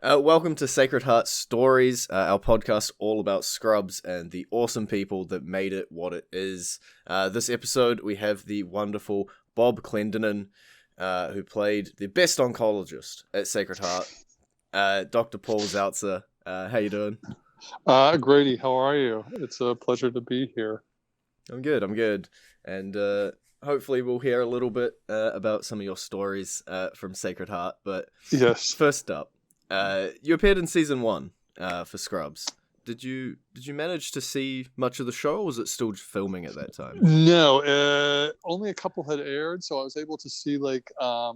Welcome to Sacred Heart Stories, our podcast all about Scrubs and the awesome people that made it what it is. This episode, we have the wonderful Bob Clendenin, who played the best oncologist at Sacred Heart, Dr. Paul Zeltzer. How you doing? Grady, how are you? It's a pleasure to be here. I'm good. And hopefully we'll hear a little bit about some of your stories from Sacred Heart. But Yes. first up, you appeared in season 1 for Scrubs. Did you manage to see much of the show, or was it still filming at that time? No, only a couple had aired, so I was able to see I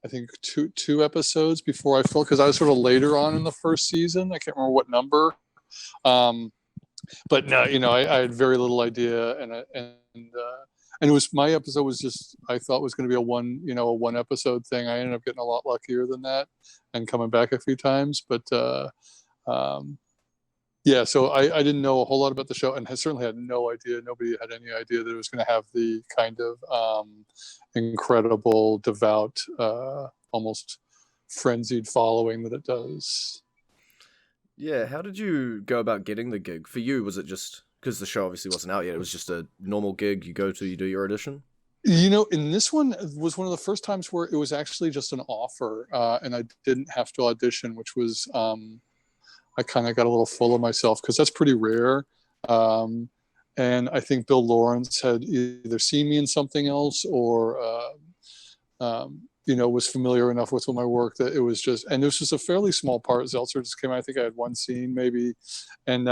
think two episodes before I filmed, because I was sort of later on in the first season. I can't remember what number. But no, I had very little idea, and it was, my episode was just, I thought was going to be a one episode thing. I ended up getting a lot luckier than that and coming back a few times. But yeah, so I didn't know a whole lot about the show, and I certainly had no idea. Nobody had any idea that it was going to have the kind of incredible, devout, almost frenzied following that it does. Yeah, how did you go about getting the gig? For you, was it just because the show obviously wasn't out yet? It was just a normal gig. You go to, you do your audition. In this one, it was one of the first times where it was actually just an offer, and I didn't have to audition, which was, I kind of got a little full of myself, because that's pretty rare. And I think Bill Lawrence had either seen me in something else or, was familiar enough with my work that it was just, and it was just a fairly small part. Zeltzer just came out. I think I had one scene maybe. And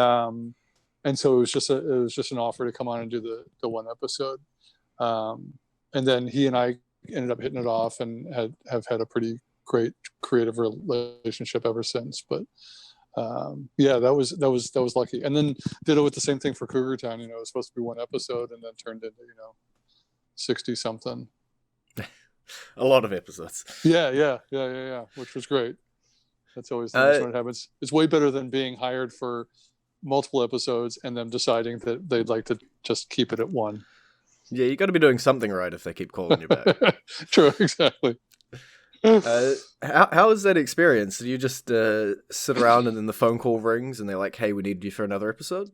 so it was just an offer to come on and do the one episode. And then he and I ended up hitting it off and have had a pretty great creative relationship ever since. But yeah, that was lucky. And then did it with the same thing for Cougar Town. It was supposed to be one episode and then turned into 60 something. A lot of episodes. Yeah, which was great. That's always when it happens. It's way better than being hired for multiple episodes and them deciding that they'd like to just keep it at one. Yeah, you got to be doing something right if they keep calling you back. True, exactly. How is that experience? Do you just sit around and then the phone call rings and they're like, "Hey, we need you for another episode"?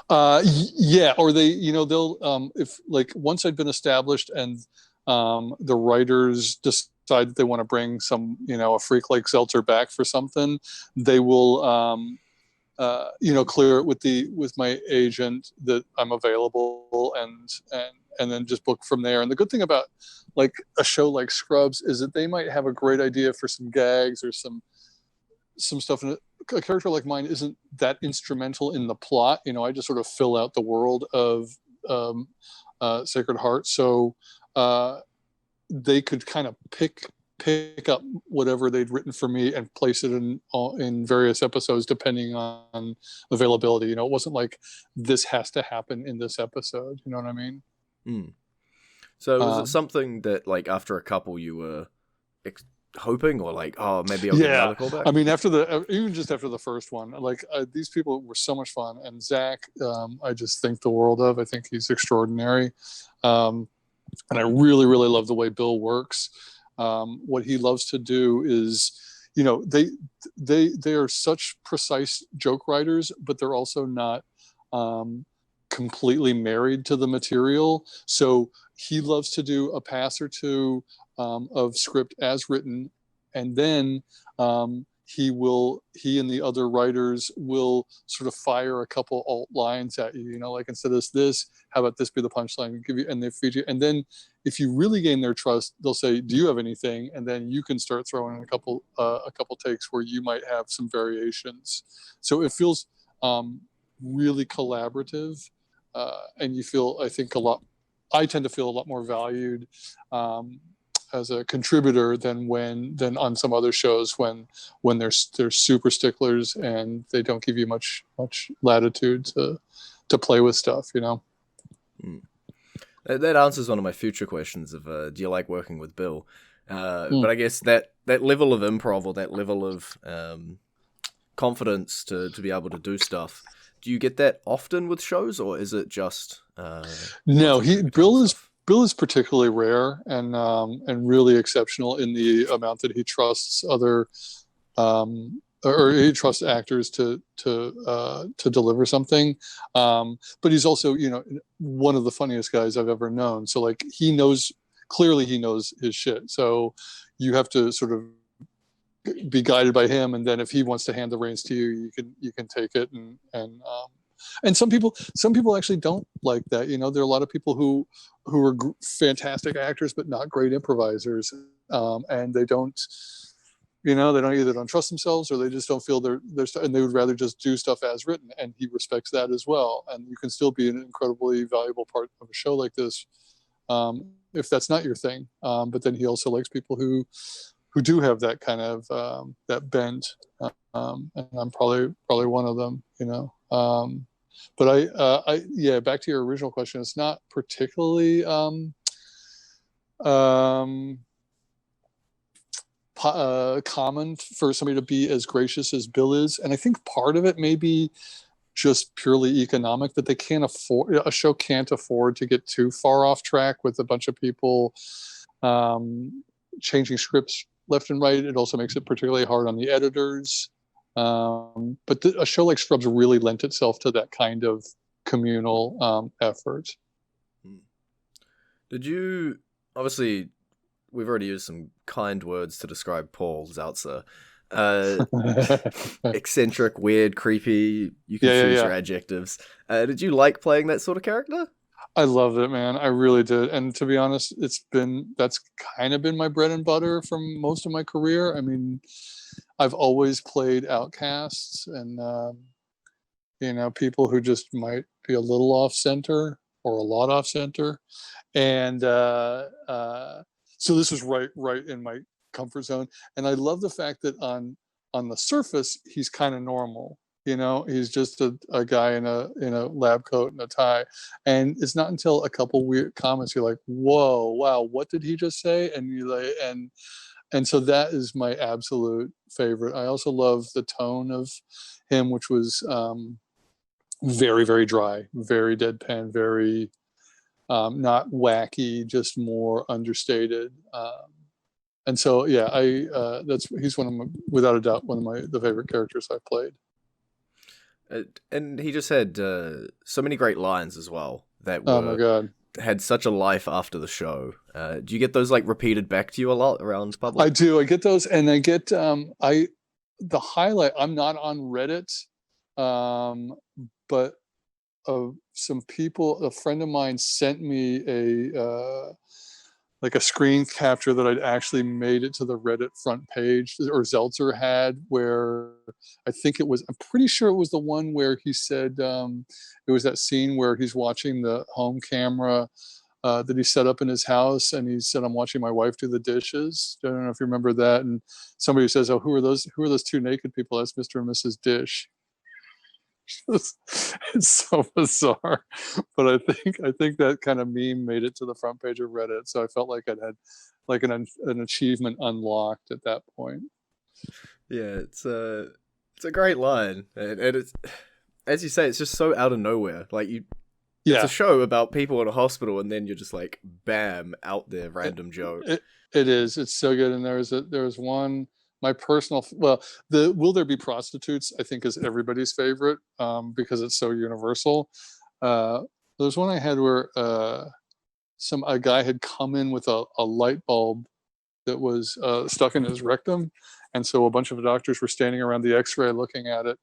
Yeah, or they'll if once I'd been established and the writers decide that they want to bring some a freak like Zeltzer back for something, they will clear it with my agent that I'm available, and then just book from there. And the good thing about a show like Scrubs is that they might have a great idea for some gags or some stuff, and a character like mine isn't that instrumental in the plot. I just sort of fill out the world of Sacred Heart, so they could kind of pick up whatever they'd written for me and place it in various episodes depending on availability. It wasn't like this has to happen in this episode. You know what I mean? Mm. So was it something that after a couple you were hoping, or oh, maybe I'll get another callback? I mean, even just after the first one, these people were so much fun, and Zach, I just think the world of. I think he's extraordinary, and I really, really love the way Bill works. What he loves to do is, they are such precise joke writers, but they're also not completely married to the material. So he loves to do a pass or two of script as written, and then he and the other writers will sort of fire a couple alt lines at you. Instead of this, how about this be the punchline? And they feed you, and then if you really gain their trust, they'll say, "Do you have anything?" And then you can start throwing in a couple takes where you might have some variations. So it feels really collaborative, and you feel, I think, I tend to feel a lot more valued as a contributor than on some other shows when they're super sticklers and they don't give you much latitude to play with stuff. Mm. That answers one of my future questions of do you like working with Bill? But I guess that level of improv, or that level of confidence to be able to do stuff, do you get that often with shows, or is it just no? Bill is particularly rare and really exceptional in the amount that he trusts other or he trusts actors to deliver something. But he's also, one of the funniest guys I've ever known. So like clearly he knows his shit. So you have to sort of be guided by him, and then if he wants to hand the reins to you, you can take it. And some people actually don't like that. There are a lot of people who are fantastic actors but not great improvisers, and they don't either don't trust themselves, or they just don't feel they're and they would rather just do stuff as written. And he respects that as well. And you can still be an incredibly valuable part of a show like this, if that's not your thing. But then he also likes people who do have that kind of that bent, and I'm probably one of them. But yeah, back to your original question. It's not particularly common for somebody to be as gracious as Bill is, and I think part of it may be just purely economic, that a show can't afford to get too far off track with a bunch of people changing scripts left and right. It also makes it particularly hard on the editors. But a show like Scrubs really lent itself to that kind of communal effort. Did you, obviously, we've already used some kind words to describe Paul Zeltzer. Eccentric, weird, creepy. You can choose your adjectives. Did you like playing that sort of character? I loved it, man. I really did. And to be honest, that's kind of been my bread and butter for most of my career. I mean, I've always played outcasts and, people who just might be a little off center or a lot off center. And so this was right in my comfort zone. And I love the fact that on the surface, he's kind of normal. He's just a guy in a lab coat and a tie. And it's not until a couple weird comments you're like, whoa, wow, what did he just say? And you like, and so that is my absolute favorite. I also love the tone of him, which was very, very dry, very deadpan, very not wacky, just more understated. And so, yeah, he's without a doubt, one of the favorite characters I've played. And he just had so many great lines as well that oh my god, had such a life after the show. Do you get those like repeated back to you a lot around public? I do. I get those, and I get the highlight. I'm not on Reddit, but some people, a friend of mine sent me a screen capture that I'd actually made it to the Reddit front page, or Zeltzer had, where I'm pretty sure it was the one where he said, it was that scene where he's watching the home camera that he set up in his house, and he said, "I'm watching my wife do the dishes." I don't know if you remember that. And somebody says, "Oh, who are those two naked people?" That's Mr. and Mrs. Dish. It's so bizarre, but I think that kind of meme made it to the front page of Reddit, so I felt like I'd had like an achievement unlocked at that point. Yeah, it's a great line, and it's, as you say, it's just so out of nowhere. Like it's a show about people in a hospital, and then you're just like, bam, out there, random joke. It is. It's so good. And there was one. My personal, the "Will There Be Prostitutes" I think is everybody's favorite, because it's so universal. There's one I had where a guy had come in with a light bulb that was stuck in his rectum, and so a bunch of doctors were standing around the X-ray looking at it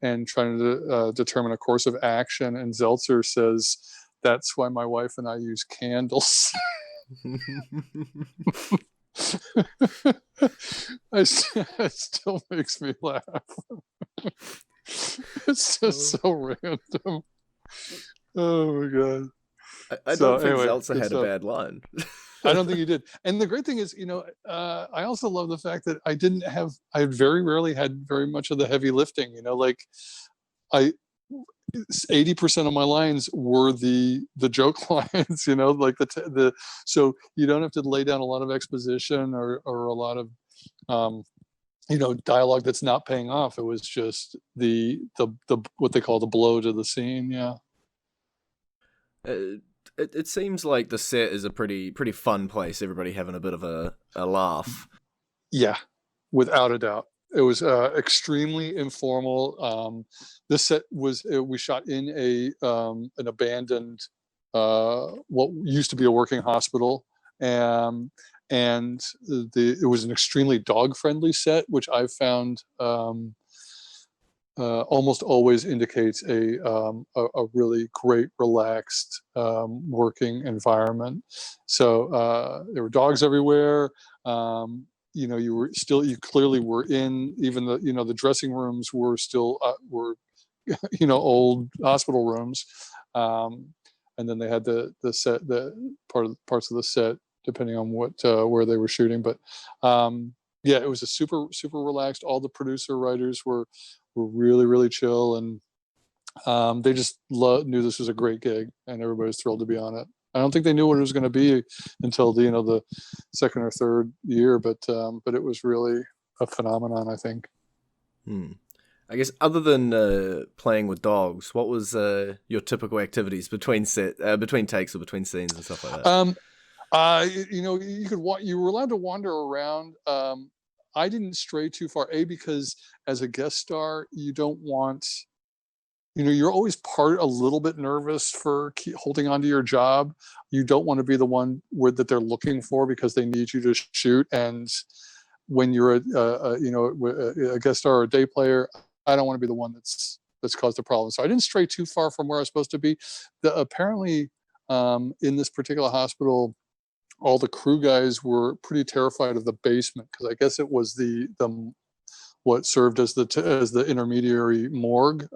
and trying to determine a course of action. And Zeltzer says, "That's why my wife and I use candles." It still makes me laugh. It's just so random. Oh my god. I don't think Zeltzer had a bad line. I don't think he did. And the great thing is, I also love the fact that I very rarely had very much of the heavy lifting. 80% of my lines were the joke lines, like so you don't have to lay down a lot of exposition or a lot of dialogue that's not paying off. It was just the what they call the blow to the scene. Yeah. It seems like the set is a pretty fun place. Everybody having a bit of a laugh. Yeah, without a doubt. It was extremely informal. This set was we shot in an abandoned what used to be a working hospital, and it was an extremely dog friendly set, which I found almost always indicates a really great, relaxed working environment. So there were dogs everywhere. You clearly were in, even the dressing rooms were still were old hospital rooms, and then they had the set, the parts of the set depending on what where they were shooting. But yeah, it was a super relaxed. All the producer writers were really, really chill, and they just knew this was a great gig, and everybody was thrilled to be on it. I don't think they knew what it was going to be until the second or third year, but it was really a phenomenon, I think. I guess other than playing with dogs, what was your typical activities between takes or between scenes and stuff like that? You were allowed to wander around. I didn't stray too far, because as a guest star, you don't want, you're always a little bit nervous for holding on to your job. You don't want to be the one that they're looking for because they need you to shoot. And when you're a guest star or a day player, I don't want to be the one that's caused the problem. So I didn't stray too far from where I was supposed to be. Apparently, in this particular hospital, all the crew guys were pretty terrified of the basement, because I guess it was the what served as the intermediary morgue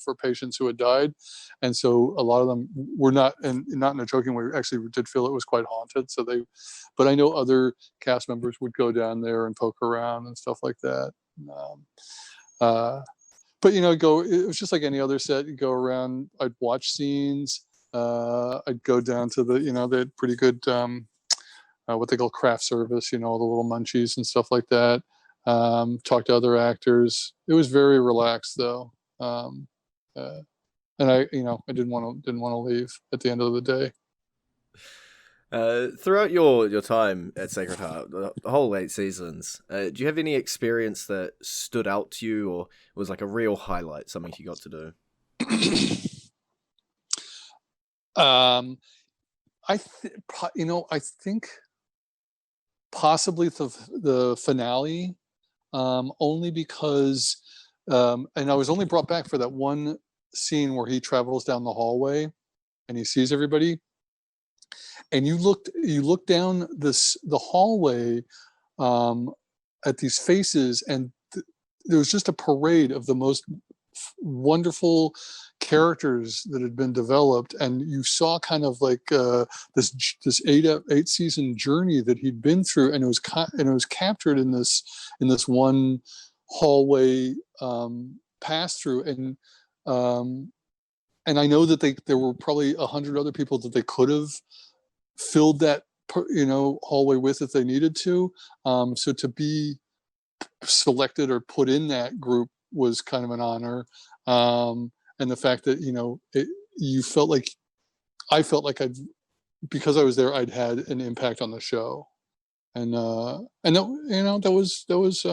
for patients who had died, and so a lot of them were not in a joking way, actually did feel it was quite haunted. But I know other cast members would go down there and poke around and stuff like that. But it was just like any other set. You go around, I'd watch scenes. I'd go down to they had pretty good what they call craft service, the little munchies and stuff like that. Talk to other actors. It was very relaxed though. And I didn't want to leave at the end of the day. Throughout your time at Sacred Heart, the whole 8 seasons, do you have any experience that stood out to you, or was like a real highlight, something you got to do? I think possibly the finale, only because, and I was only brought back for that one scene where he travels down the hallway and he sees everybody, and you look down the hallway at these faces, and there was just a parade of the most wonderful characters that had been developed, and you saw kind of like this 8 season journey that he'd been through, and it was captured in this one hallway pass through, and I know that there were probably 100 other people that they could have filled that hallway with if they needed to. So to be selected or put in that group was kind of an honor. And the fact that I felt like because I was there, I'd had an impact on the show, and that was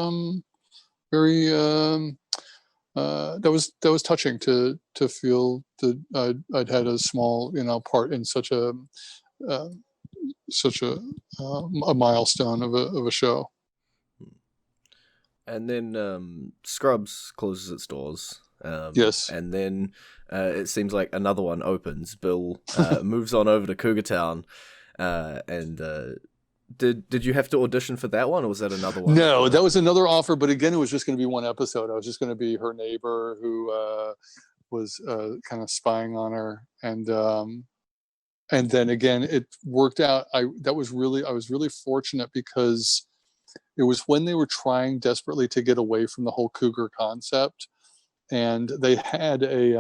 very that was touching to feel that I'd had a small part in such a milestone of a show. And then Scrubs closes its doors. Yes. And then it seems like another one opens. Bill moves on over to Cougar Town. And did you have to audition for that one, or was that another one? No, that was another offer, but again, it was just going to be one episode. I was just going to be her neighbor who was kind of spying on her, and then again, it worked out. I was really fortunate, because it was when they were trying desperately to get away from the whole cougar concept, and they had a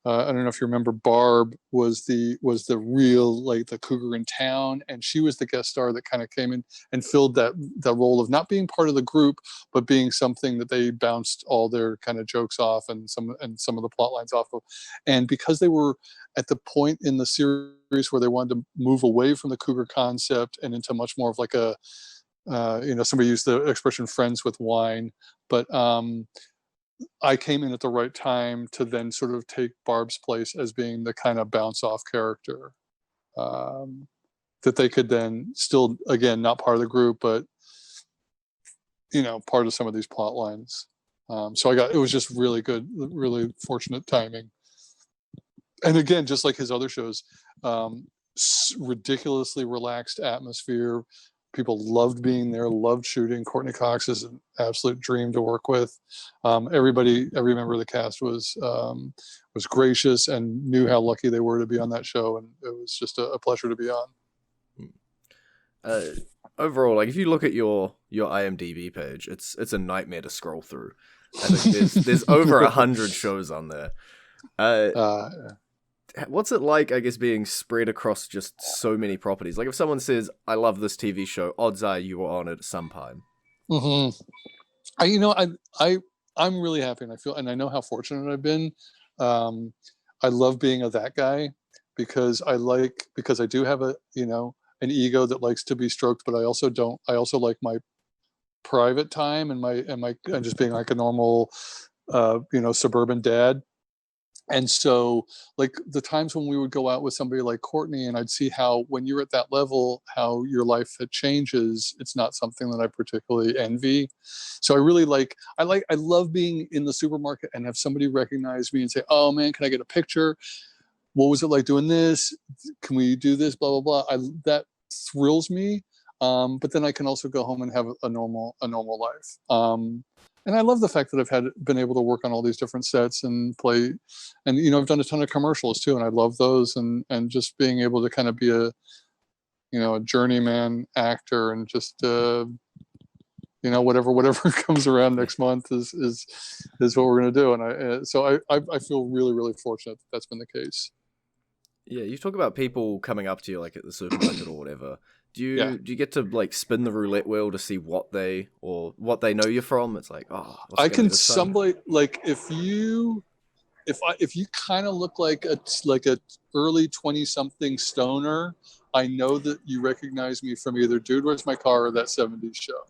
I don't know if you remember, Barb was the real, like, the cougar in town, and she was the guest star that kind of came in and filled that role of not being part of the group, but being something that they bounced all their kind of jokes off and some of the plot lines off of. And because they were at the point in the series where they wanted to move away from the cougar concept and into much more of like a somebody used the expression "friends with wine," but I came in at the right time to then sort of take Barb's place as being the kind of bounce off character, that they could then still, again, not part of the group, but part of some of these plot lines. So it was just really good, really fortunate timing. And again, just like his other shows, ridiculously relaxed atmosphere. People loved being there, loved shooting. Courtney Cox is an absolute dream to work with. Every member of the cast was gracious and knew how lucky they were to be on that show, and it was just a pleasure to be on. Overall, like if you look at your IMDb page, it's a nightmare to scroll through. I think there's over 100 shows on there. What's it like, I guess, being spread across just so many properties? Like if someone says, I love this TV show, odds are you were on it at some time. Mm-hmm. I'm really happy, and I know how fortunate I've been. I love being that guy because I do have an ego that likes to be stroked, but I also like my private time and just being like a normal suburban dad. And so like the times when we would go out with somebody like Courtney, and I'd see how when you're at that level, how your life changes, it's not something that I particularly envy. So I really I love being in the supermarket and have somebody recognize me and say, oh man, can I get a picture? What was it like doing this? Can we do this? Blah, blah, blah. That thrills me. But then I can also go home and have a normal life. And I love the fact that I've been able to work on all these different sets and play, and I've done a ton of commercials too, and I love those, and just being able to kind of be a journeyman actor, and just whatever comes around next month is what we're going to do, and so I feel really, really fortunate that that's been the case. Yeah, you talk about people coming up to you like at the supermarket or whatever. Do you get to like spin the roulette wheel to see what they know you from? It's like, I can somebody like if you kind of look like a early 20-something stoner, I know that you recognize me from either Dude, Where's My Car or That 70s Show.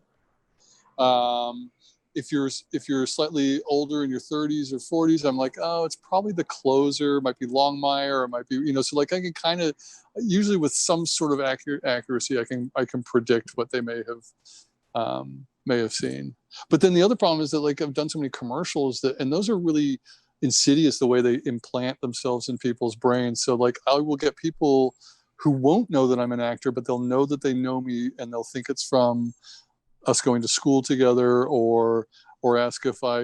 If you're slightly older in your 30s or 40s, I'm like, oh, it's probably the closer, it might be Longmire, or it might be, so like I can kind of, usually with some sort of accuracy, I can predict what they may have seen. But then the other problem is that like I've done so many commercials and those are really insidious the way they implant themselves in people's brains. So like I will get people who won't know that I'm an actor, but they'll know that they know me, and they'll think it's from us going to school together, or ask if I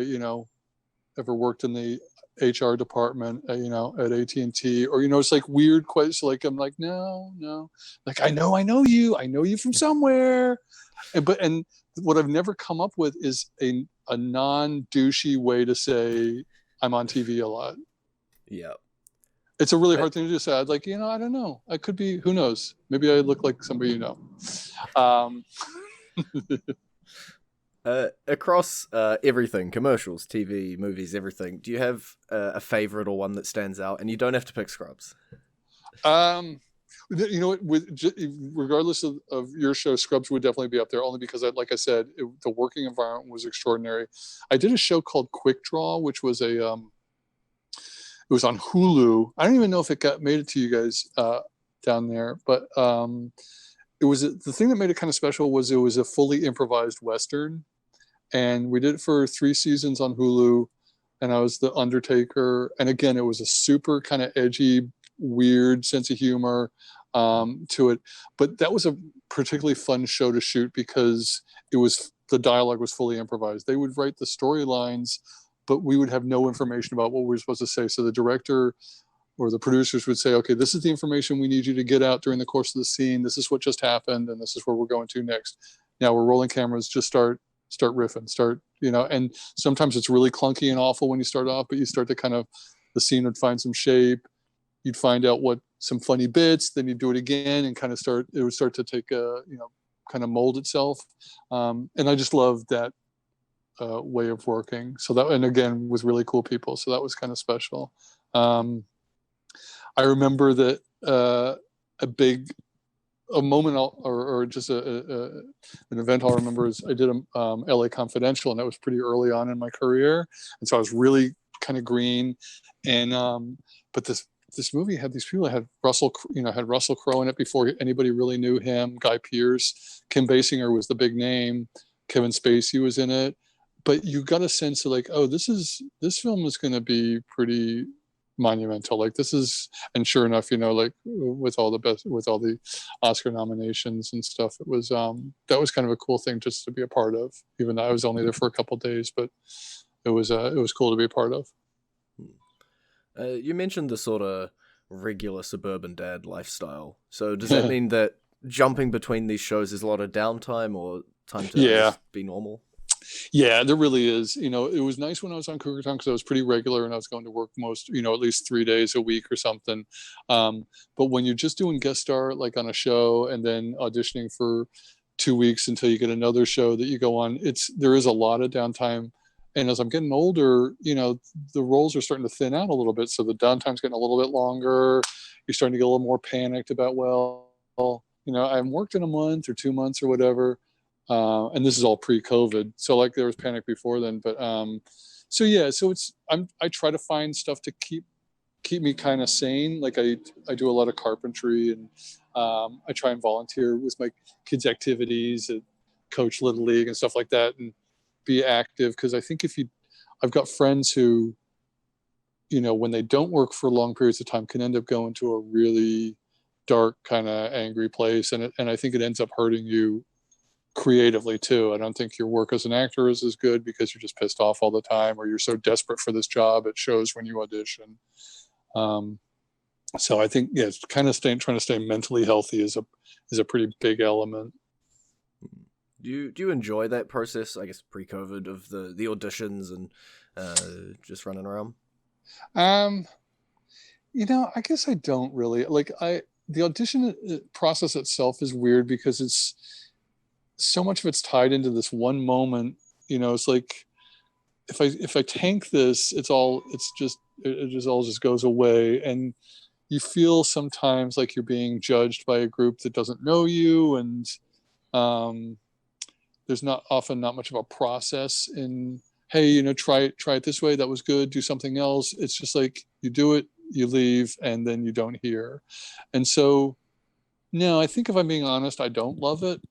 ever worked in the HR department at AT&T, or it's like weird questions. Like I'm like, no, like I know you from somewhere, and what I've never come up with is a non-douchey way to say I'm on TV a lot. Yeah, it's a really hard thing to do. So I'd like, I don't know, I could be, who knows, maybe I look like somebody Across everything, commercials, TV, movies, everything, do you have a favorite or one that stands out? And you don't have to pick Scrubs. Regardless of your show, Scrubs would definitely be up there, only because like I said, the working environment was extraordinary. I did a show called Quick Draw, which was it was on Hulu. I don't even know if it made it to you guys down there, but it was the thing that made it kind of special was it was a fully improvised Western, and we did it for 3 seasons on Hulu, and I was the Undertaker. And again, it was a super kind of edgy, weird sense of humor to it. But that was a particularly fun show to shoot because the dialogue was fully improvised. They would write the storylines, but we would have no information about what we were supposed to say. So the director or the producers would say, okay, this is the information we need you to get out during the course of the scene. This is what just happened, and this is where we're going to next. Now we're rolling cameras, just start riffing, and sometimes it's really clunky and awful when you start off, but you start to the scene would find some shape. You'd find out some funny bits, then you'd do it again and it would start to take kind of mold itself. And I just loved that way of working. So that, and again, with really cool people. So that was kind of special. I remember that a big a moment or just an event I'll remember is I did a LA Confidential, and that was pretty early on in my career, and so I was really kind of green, and but this movie had these people that had Russell Crowe in it before anybody really knew him. Guy Pearce, Kim Basinger was the big name, Kevin Spacey was in it, but you got a sense of like, oh, this film is going to be pretty monumental. Like this is, and sure enough, like with all the Oscar nominations and stuff, it was that was kind of a cool thing just to be a part of, even though I was only there for a couple of days, but it was cool to be a part of. You mentioned the sort of regular suburban dad lifestyle. So does that mean that jumping between these shows is a lot of downtime or time to just be normal? Yeah, there really is. It was nice when I was on Cougar Town because I was pretty regular and I was going to work most, at least 3 days a week or something. But when you're just doing guest star, like on a show and then auditioning for 2 weeks until you get another show that you go on, there is a lot of downtime. And as I'm getting older, the roles are starting to thin out a little bit. So the downtime's getting a little bit longer. You're starting to get a little more panicked about, I haven't worked in a month or 2 months or whatever. And this is all pre-COVID, so like there was panic before then. But so I try to find stuff to keep me kind of sane. Like I do a lot of carpentry, and I try and volunteer with my kids' activities, and coach Little League and stuff like that, and be active. Because I think I've got friends who, when they don't work for long periods of time, can end up going to a really dark, kind of angry place, and I think it ends up hurting you creatively too. I don't think your work as an actor is as good because you're just pissed off all the time, or you're so desperate for this job it shows when you audition. So I think it's kind of trying to stay mentally healthy is a pretty big element. Do you enjoy that process, I guess pre-COVID, of the auditions and just running around? I guess I don't really like. The audition process itself is weird because it's so much of it's tied into this one moment. It's like if I tank this, it all just goes away, and you feel sometimes like you're being judged by a group that doesn't know you, and there's not much of a process in, hey, try it this way, that was good, do something else. It's just like you do it, you leave, and then you don't hear. And so no, I think if I'm being honest, I don't love it.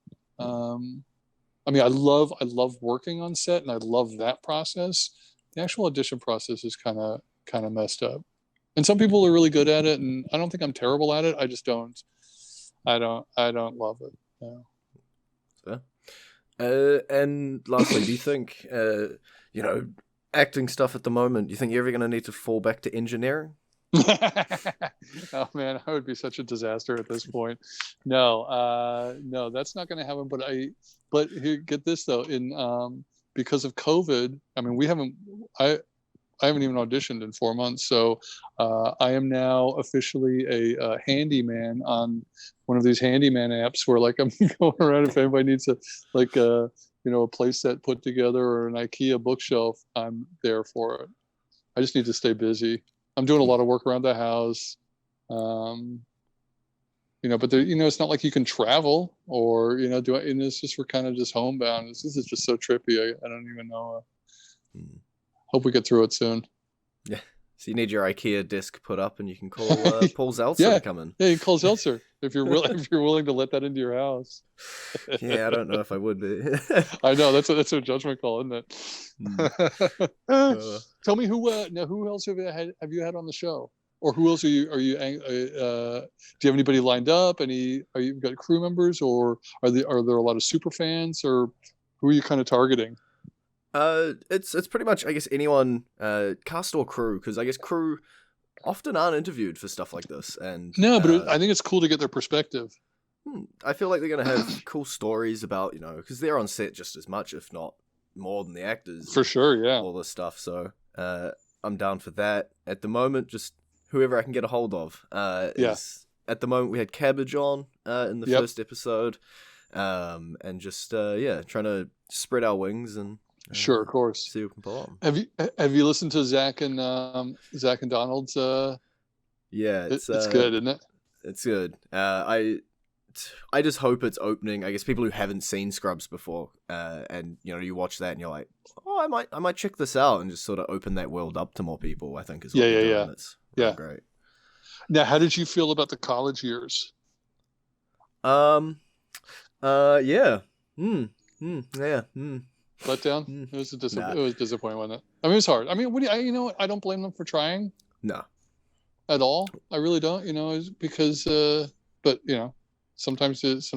I love working on set, and I love that process. The actual audition process is kind of messed up, and some people are really good at it, and I don't think I'm terrible at it. I just don't love it. Yeah. And lastly, do you think acting stuff at the moment, do you think you're ever going to need to fall back to engineering? Oh man, I would be such a disaster at this point. No, that's not going to happen. But here, get this though, because of COVID, I haven't even auditioned in 4 months, so I am now officially a handyman on one of these handyman apps where like I'm going around if anybody needs a play set put together or an IKEA bookshelf, I'm there for it. I just need to stay busy. I'm doing a lot of work around the house, but it's not like you can travel or, it's just, we're kind of just homebound. This is just so trippy. I don't even know. Hope we get through it soon. Yeah. So you need your IKEA disc put up, and you can call Paul Zeltzer to come in. Yeah, you can call Zeltzer if you're willing to let that into your house. Yeah, I don't know if I would be. I know that's a judgment call, isn't it? Tell me who else have you had on the show, or who else are you? Do you have anybody lined up? You got crew members, or are there a lot of super fans, or who are you kind of targeting? It's pretty much, I guess, anyone, cast or crew, because I guess crew often aren't interviewed for stuff like this, and no, but I think it's cool to get their perspective. I feel like they're gonna have cool stories about, because they're on set just as much, if not more, than the actors. For sure, yeah. All this stuff, so I'm down for that. At the moment, just whoever I can get a hold of. At the moment, we had Cabbage on in the first episode, and just trying to spread our wings and. Sure, of course. See who can pull on. Have you listened to Zach and Donald's? Yeah, it's good, isn't it? It's good. I just hope it's opening. I guess people who haven't seen Scrubs before, and you watch that and you're like, oh, I might check this out, and just sort of open that world up to more people. I think is what you're doing. It's real great. Now, how did you feel about the college years? Yeah. Yeah. Let down? It was it was disappointing, wasn't it? I mean, it was hard. I mean, you know what? I don't blame them for trying. No. At all. I really don't, because but sometimes it hits,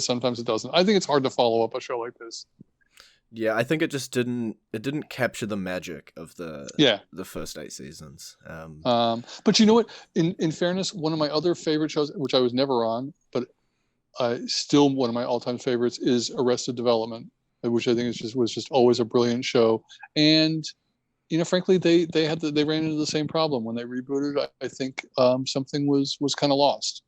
sometimes it doesn't. I think it's hard to follow up a show like this. Yeah, I think it just didn't capture the magic of the first 8 seasons. But you know what? In fairness, one of my other favorite shows, which I was never on, but still one of my all-time favorites, is Arrested Development, which I think was just always a brilliant show. And frankly, they ran into the same problem when they rebooted. I think something was kind of lost,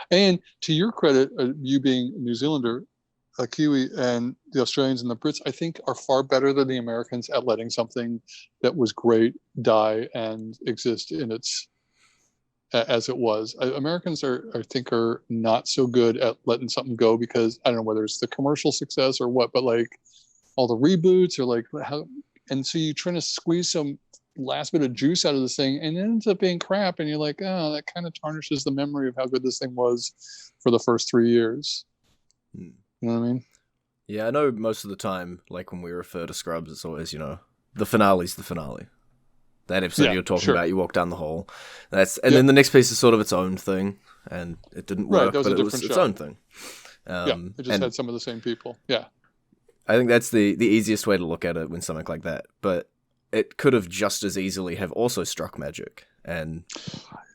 And to your credit, you being a New Zealander, a Kiwi, and the Australians and the Brits, I think, are far better than the Americans at letting something that was great die and exist in its as it was. Americans I think are not so good at letting something go, because I don't know whether it's the commercial success or what, but like all the reboots are like how. And so you're trying to squeeze some last bit of juice out of this thing, and it ends up being crap. And you're like, oh, that kind of tarnishes the memory of how good this thing was for the first 3 years. You know what I mean? Yeah, I know most of the time, like when we refer to Scrubs, it's always, the finale's the finale. That episode you're talking about, you walk down the hall. Then the next piece is sort of its own thing, and it didn't work, but it was its own thing. It just had some of the same people. Yeah. I think that's the easiest way to look at it when something like that. But it could have just as easily have also struck magic and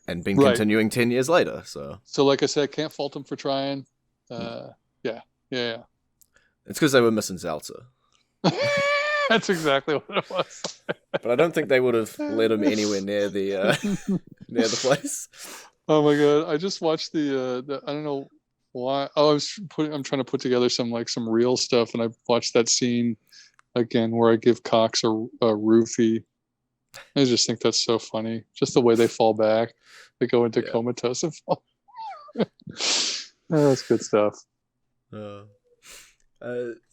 been continuing 10 years later. So like I said, can't fault them for trying. Yeah. It's because they were missing Zeltzer. That's exactly what it was. But I don't think they would have let him anywhere near the place. Oh my god! I just watched the I don't know why. Oh, I'm trying to put together some real stuff, and I watched that scene again where I give Cox a roofie. I just think that's so funny. Just the way they fall back, they go into comatose and fall. That's good stuff.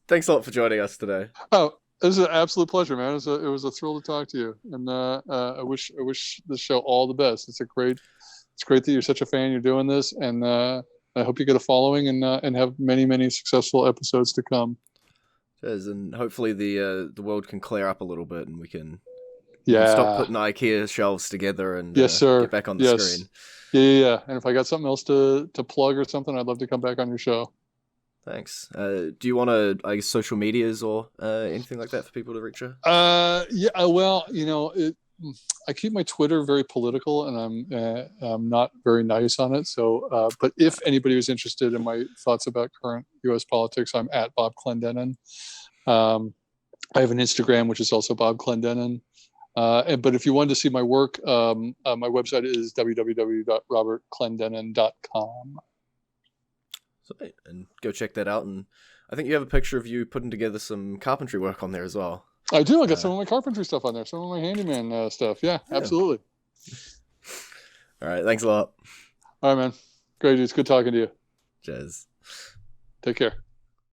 Thanks a lot for joining us today. Oh, it was an absolute pleasure, man. It was a thrill to talk to you, and I wish the show all the best. It's great that you're such a fan. You're doing this, and I hope you get a following and have many, many successful episodes to come. Cheers, and hopefully the world can clear up a little bit, and we can stop putting IKEA shelves together and get back on the screen. Yeah. And if I got something else to plug or something, I'd love to come back on your show. Thanks. Do you want to, I guess, social medias or anything like that for people to reach you? Yeah. Well, I keep my Twitter very political, and I'm not very nice on it. So, but if anybody was interested in my thoughts about current U.S. politics, I'm at Bob Clendenin. I have an Instagram, which is also Bob Clendenin. But if you wanted to see my work, my website is www.robertclendenin.com. Sweet. And go check that out. And I think you have a picture of you putting together some carpentry work on there as well. I do. I got some of my carpentry stuff on there, some of my handyman stuff. Yeah, absolutely. All right. Thanks a lot. All right, man. Great. It's good talking to you. Cheers. Take care.